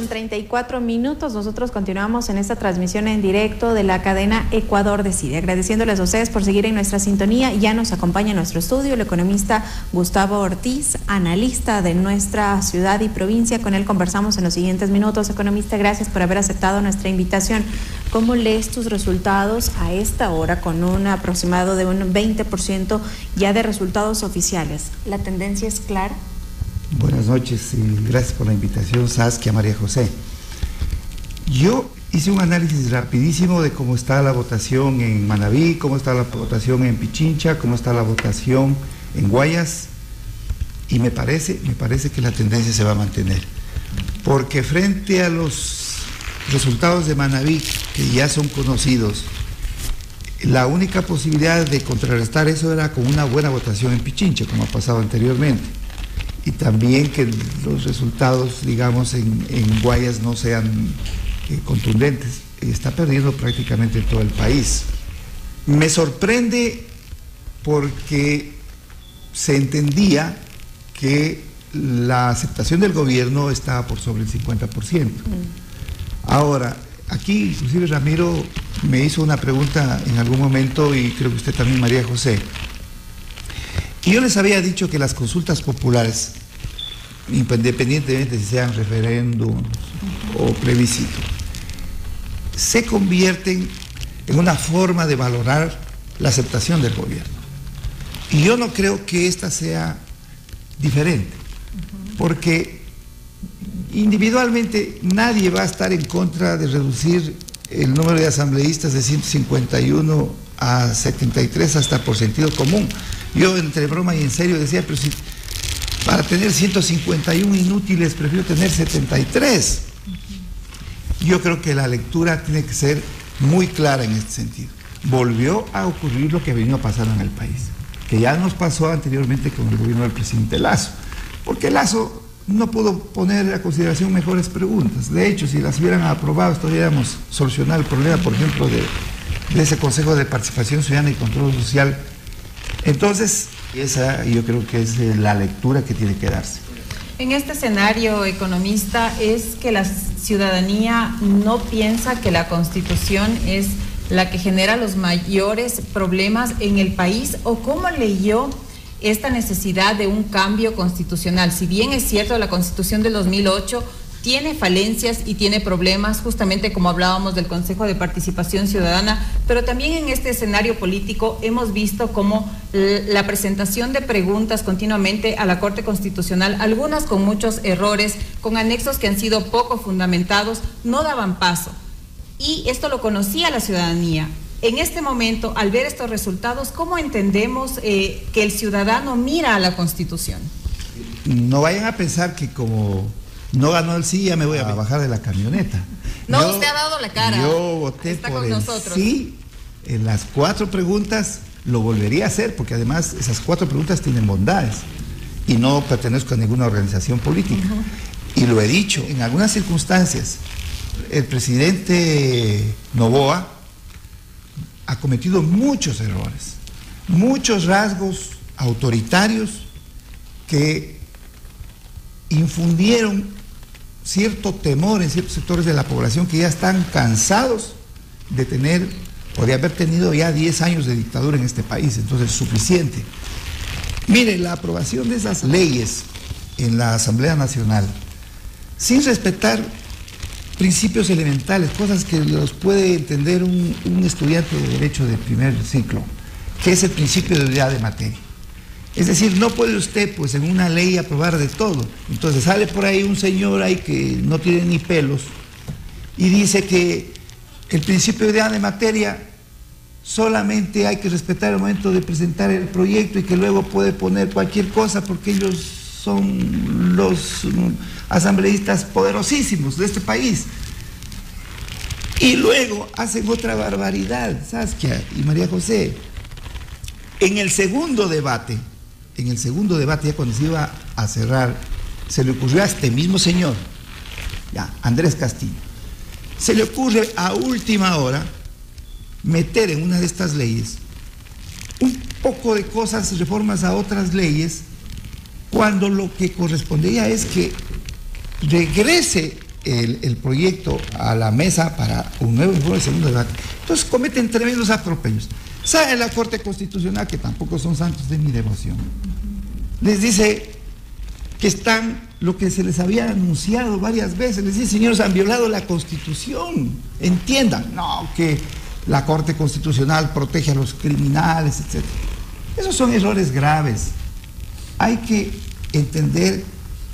8:34. Nosotros continuamos en esta transmisión en directo de la cadena Ecuador Decide. Agradeciéndoles a ustedes por seguir en nuestra sintonía. Ya nos acompaña en nuestro estudio el economista Gustavo Ortiz, analista de nuestra ciudad y provincia. Con él conversamos en los siguientes minutos. Economista, gracias por haber aceptado nuestra invitación. ¿Cómo lees tus resultados a esta hora con un aproximado de un 20% ya de resultados oficiales? ¿La tendencia es clara? Buenas noches y gracias por la invitación, Saskia, María José. Yo hice un análisis rapidísimo de cómo está la votación en Manabí, cómo está la votación en Pichincha, cómo está la votación en Guayas, y me parece que la tendencia se va a mantener. Porque frente a los resultados de Manabí, que ya son conocidos, la única posibilidad de contrarrestar eso era con una buena votación en Pichincha, como ha pasado anteriormente. Y también que los resultados, digamos, en Guayas no sean contundentes. Está perdiendo prácticamente todo el país. Me sorprende porque se entendía que la aceptación del gobierno estaba por sobre el 50%. Ahora, aquí inclusive Ramiro me hizo una pregunta en algún momento, y creo que usted también, María José. Y yo les había dicho que las consultas populares, independientemente si sean referéndums o plebiscito, se convierten en una forma de valorar la aceptación del gobierno. Y yo no creo que esta sea diferente, porque individualmente nadie va a estar en contra de reducir el número de asambleístas de 151 a 73 hasta por sentido común. Yo entre broma y en serio decía, pero si para tener 151 inútiles prefiero tener 73. Yo creo que la lectura tiene que ser muy clara en este sentido. Volvió a ocurrir lo que venía pasando en el país, que ya nos pasó anteriormente con el gobierno del presidente Lasso, porque Lasso no pudo poner a consideración mejores preguntas. De hecho, si las hubieran aprobado, podríamos solucionar el problema, por ejemplo, de ese Consejo de Participación Ciudadana y Control Social. Entonces, esa yo creo que es la lectura que tiene que darse. En este escenario, economista, ¿es que la ciudadanía no piensa que la Constitución es la que genera los mayores problemas en el país? ¿O cómo leyó esta necesidad de un cambio constitucional? Si bien es cierto, la Constitución del 2008 tiene falencias y tiene problemas, justamente como hablábamos del Consejo de Participación Ciudadana, pero también en este escenario político hemos visto cómo la presentación de preguntas continuamente a la Corte Constitucional, algunas con muchos errores, con anexos que han sido poco fundamentados, no daban paso. Y esto lo conocía la ciudadanía. En este momento, al ver estos resultados, ¿cómo entendemos que el ciudadano mira a la Constitución? No vayan a pensar que como no ganó el sí, ya me voy a bajar de la camioneta. No, usted ha dado la cara. Yo voté por el sí en las 4 preguntas, lo volvería a hacer, porque además esas 4 preguntas tienen bondades y no pertenezco a ninguna organización política. Y lo he dicho, en algunas circunstancias, el presidente Noboa ha cometido muchos errores, muchos rasgos autoritarios que infundieron cierto temor en ciertos sectores de la población que ya están cansados de tener o de haber tenido ya 10 años de dictadura en este país. Entonces es suficiente. Mire, la aprobación de esas leyes en la Asamblea Nacional, sin respetar principios elementales, cosas que los puede entender un estudiante de Derecho de primer ciclo, que es el principio de unidad de materia. Es decir, no puede usted, pues, en una ley aprobar de todo. Entonces sale por ahí un señor ahí que no tiene ni pelos y dice que el principio de unidad de materia solamente hay que respetar el momento de presentar el proyecto y que luego puede poner cualquier cosa porque ellos son los asambleístas poderosísimos de este país. Y luego hacen otra barbaridad, Saskia y María José. En el segundo debate, ya cuando se iba a cerrar, se le ocurrió a este mismo señor, ya, Andrés Castillo, se le ocurre a última hora meter en una de estas leyes un poco de cosas, reformas a otras leyes, cuando lo que correspondería es que regrese el proyecto a la mesa para un nuevo informe de segundo debate. Entonces cometen tremendos atropellos. Sale la Corte Constitucional, que tampoco son santos de mi devoción. Les dice que están, lo que se les había anunciado varias veces, les dice, señores, han violado la Constitución. Entiendan, no, que la Corte Constitucional protege a los criminales, etc. Esos son errores graves. Hay que entender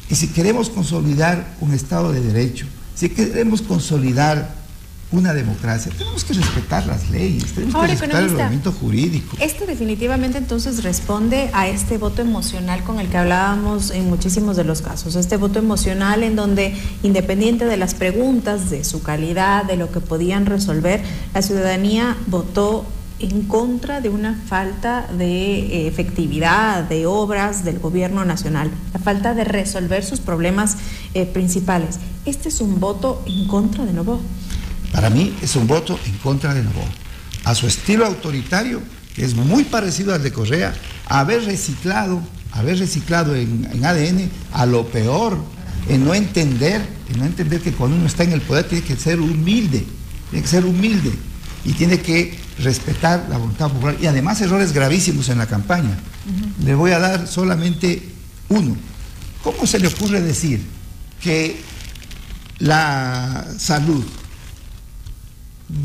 que si queremos consolidar un Estado de Derecho, si queremos consolidar una democracia, tenemos que respetar las leyes, tenemos que respetar el ordenamiento jurídico. Esto definitivamente entonces responde a este voto emocional con el que hablábamos en muchísimos de los casos, este voto emocional en donde, independiente de las preguntas, de su calidad, de lo que podían resolver, la ciudadanía votó en contra de una falta de efectividad de obras del gobierno nacional, la falta de resolver sus problemas principales. ¿Este es un voto en contra de Noboa? Para mí es un voto en contra de Noboa, a su estilo autoritario, que es muy parecido al de Correa, haber reciclado en ADN a lo peor, en no entender que cuando uno está en el poder tiene que ser humilde y tiene que respetar la voluntad popular, y además errores gravísimos en la campaña. Le voy a dar solamente uno. ¿Cómo se le ocurre decir que la salud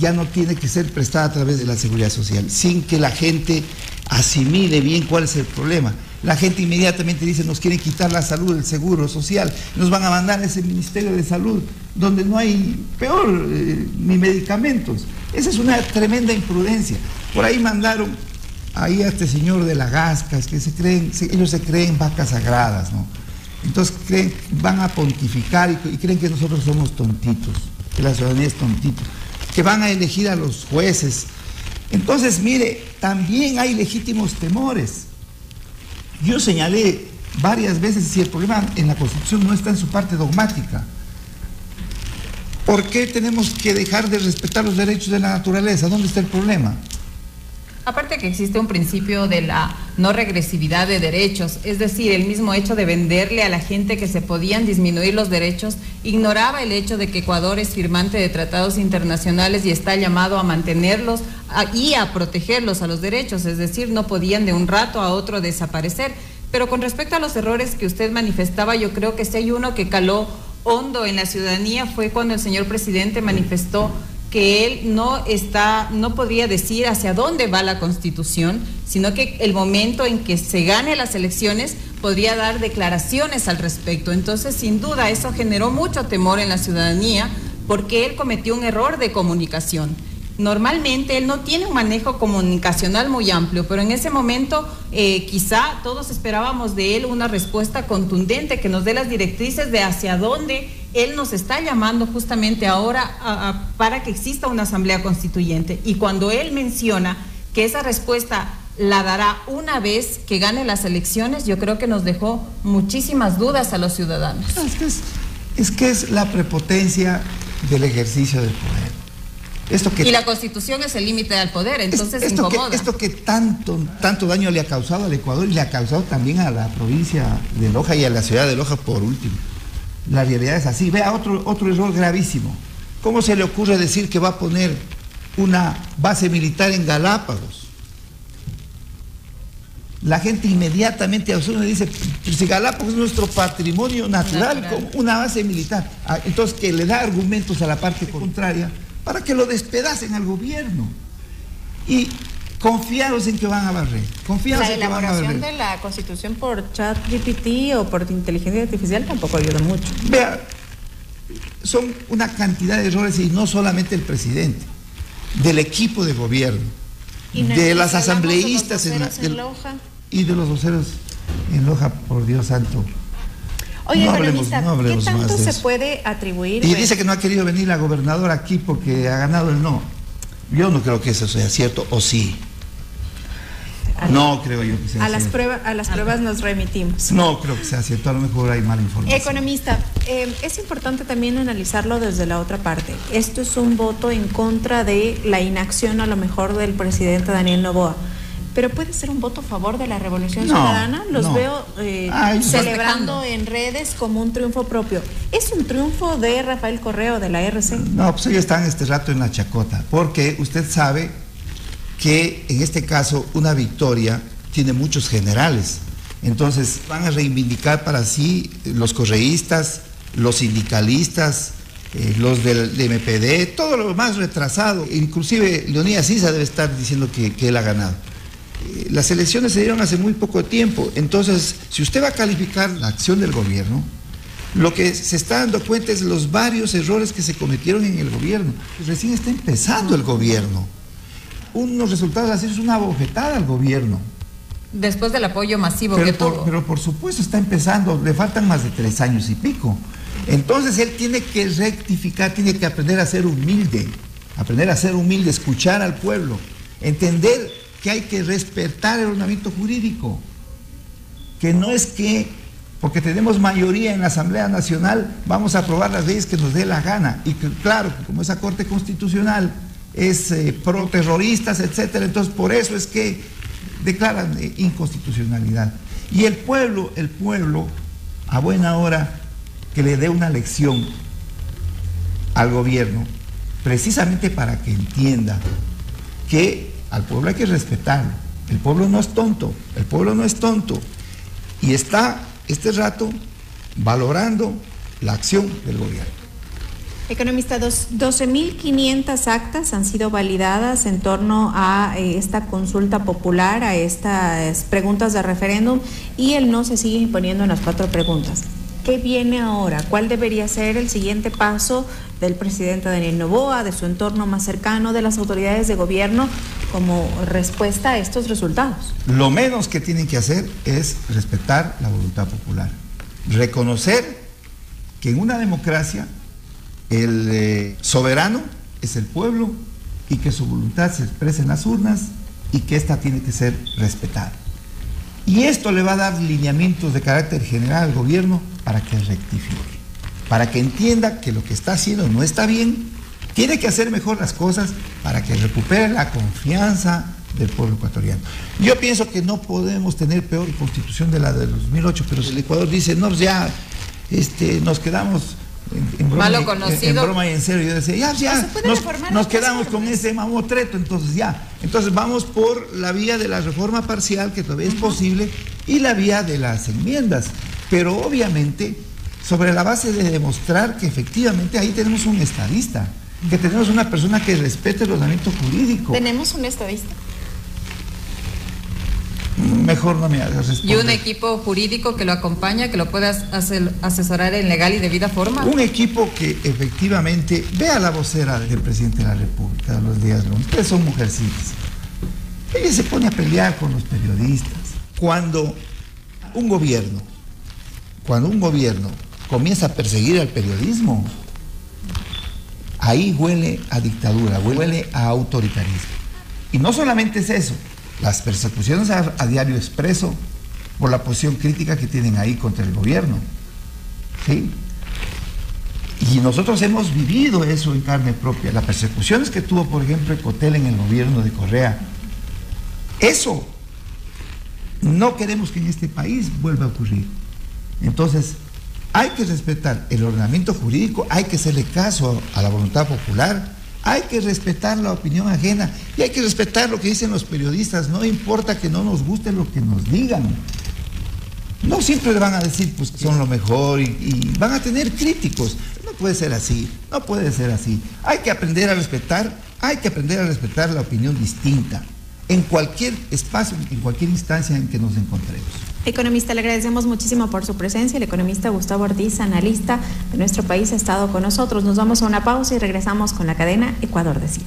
ya no tiene que ser prestada a través de la seguridad social, sin que la gente asimile bien cuál es el problema? La gente inmediatamente dice, nos quieren quitar la salud, el seguro social, nos van a mandar a ese Ministerio de Salud, donde no hay, peor, ni medicamentos. Esa es una tremenda imprudencia. Por ahí mandaron ahí a este señor de la Gascas, que ellos se creen vacas sagradas, ¿no? Entonces van a pontificar y creen que nosotros somos tontitos, que la ciudadanía es tontito, que van a elegir a los jueces. Entonces, mire, también hay legítimos temores. Yo señalé varias veces si el problema en la Constitución no está en su parte dogmática. ¿Por qué tenemos que dejar de respetar los derechos de la naturaleza? ¿Dónde está el problema? Aparte que existe un principio de la no regresividad de derechos, es decir, el mismo hecho de venderle a la gente que se podían disminuir los derechos, ignoraba el hecho de que Ecuador es firmante de tratados internacionales y está llamado a mantenerlos y a protegerlos a los derechos, es decir, no podían de un rato a otro desaparecer. Pero con respecto a los errores que usted manifestaba, yo creo que si hay uno que caló hondo en la ciudadanía fue cuando el señor presidente manifestó que él no podría decir hacia dónde va la Constitución, sino que el momento en que se gane las elecciones podría dar declaraciones al respecto. Entonces, sin duda, eso generó mucho temor en la ciudadanía porque él cometió un error de comunicación. Normalmente él no tiene un manejo comunicacional muy amplio, pero en ese momento quizá todos esperábamos de él una respuesta contundente que nos dé las directrices de hacia dónde él nos está llamando justamente ahora para que exista una asamblea constituyente. Y cuando él menciona que esa respuesta la dará una vez que gane las elecciones, yo creo que nos dejó muchísimas dudas a los ciudadanos. Es que es la prepotencia del ejercicio del poder. Y la Constitución es el límite del poder, entonces incomoda. Esto que tanto daño le ha causado al Ecuador y le ha causado también a la provincia de Loja y a la ciudad de Loja por último. La realidad es así. Vea otro error gravísimo. ¿Cómo se le ocurre decir que va a poner una base militar en Galápagos? La gente inmediatamente asume y dice, si Galápagos es nuestro patrimonio natural, como una base militar. Entonces, que le da argumentos a la parte contraria para que lo despedacen al gobierno. Y confiados en que van a barrer. La elaboración de la Constitución por ChatGPT o por inteligencia artificial tampoco ayuda mucho. Vea, son una cantidad de errores, y no solamente el presidente, del equipo de gobierno, de las asambleístas y de los voceros en Loja, por Dios santo. Oye, economista, ¿qué tanto se puede atribuir? Y dice que no ha querido venir la gobernadora aquí porque ha ganado el no. Yo no creo que eso sea cierto, o sí. No creo yo que sea cierto. A las pruebas nos remitimos. No creo que sea cierto, a lo mejor hay mala información. Economista, es importante también analizarlo desde la otra parte. Esto es un voto en contra de la inacción a lo mejor del presidente Daniel Noboa. Pero puede ser un voto a favor de la Revolución Ciudadana. Los veo celebrando en redes como un triunfo propio. ¿Es un triunfo de Rafael Correa o de la RC? No, pues ellos están este rato en la chacota, porque usted sabe que en este caso una victoria tiene muchos generales. Entonces van a reivindicar para sí los correístas, los sindicalistas, los del MPD, todo lo más retrasado. Inclusive Leonidas Issa debe estar diciendo que él ha ganado. Las elecciones se dieron hace muy poco tiempo. Entonces, si usted va a calificar la acción del gobierno, lo que se está dando cuenta es los varios errores que se cometieron en el gobierno. Recién está empezando el gobierno. Unos resultados así es una bofetada al gobierno. Después del apoyo masivo que tuvo. Pero por supuesto está empezando, le faltan más de 3 años y pico. Entonces él tiene que rectificar, tiene que aprender a ser humilde, escuchar al pueblo, entender que hay que respetar el ordenamiento jurídico, que no es que porque tenemos mayoría en la Asamblea Nacional vamos a aprobar las leyes que nos dé la gana, y que claro, como esa Corte Constitucional es pro terroristas, etcétera, entonces por eso es que declaran inconstitucionalidad. Y el pueblo, a buena hora que le dé una lección al gobierno, precisamente para que entienda que al pueblo hay que respetarlo. El pueblo no es tonto, y está este rato valorando la acción del gobierno. Economista, 12.500 actas han sido validadas en torno a esta consulta popular, a estas preguntas de referéndum, y el no se sigue imponiendo en las 4 preguntas. ¿Qué viene ahora? ¿Cuál debería ser el siguiente paso del presidente Daniel Noboa, de su entorno más cercano, de las autoridades de gobierno, como respuesta a estos resultados? Lo menos que tienen que hacer es respetar la voluntad popular, reconocer que en una democracia el soberano es el pueblo y que su voluntad se expresa en las urnas y que ésta tiene que ser respetada. Y esto le va a dar lineamientos de carácter general al gobierno para que rectifique, para que entienda que lo que está haciendo no está bien, tiene que hacer mejor las cosas para que recupere la confianza del pueblo ecuatoriano. Yo pienso que no podemos tener peor constitución de la de 2008, pero si el Ecuador dice, no, ya nos quedamos en broma y en serio, yo decía, ya nos quedamos con ese mamotreto, entonces vamos por la vía de la reforma parcial, que todavía es posible, y la vía de las enmiendas, pero obviamente sobre la base de demostrar que efectivamente ahí tenemos un estadista, que tenemos una persona que respete el ordenamiento jurídico. ¿Tenemos un estadista? Mejor no me hagas responder. ¿Y un equipo jurídico que lo acompaña, que lo pueda asesorar en legal y debida forma? Un equipo que efectivamente vea la vocera del presidente de la República, los días lunes. Ustedes son mujercitas. Ella se pone a pelear con los periodistas. Cuando un gobierno comienza a perseguir al periodismo, ahí huele a dictadura, huele a autoritarismo. Y no solamente es eso, las persecuciones a Diario Expreso por la posición crítica que tienen ahí contra el gobierno, ¿sí? Y nosotros hemos vivido eso en carne propia, las persecuciones que tuvo, por ejemplo, Ecotel en el gobierno de Correa. Eso no queremos que en este país vuelva a ocurrir. Entonces, hay que respetar el ordenamiento jurídico, hay que hacerle caso a la voluntad popular, hay que respetar la opinión ajena y hay que respetar lo que dicen los periodistas, no importa que no nos guste lo que nos digan. No siempre le van a decir pues que son lo mejor y van a tener críticos. No puede ser así, no puede ser así. Hay que aprender a respetar la opinión distinta en cualquier espacio, en cualquier instancia en que nos encontremos. Economista, le agradecemos muchísimo por su presencia. El economista Gustavo Ortiz, analista de nuestro país, ha estado con nosotros. Nos vamos a una pausa y regresamos con la cadena Ecuador Decide.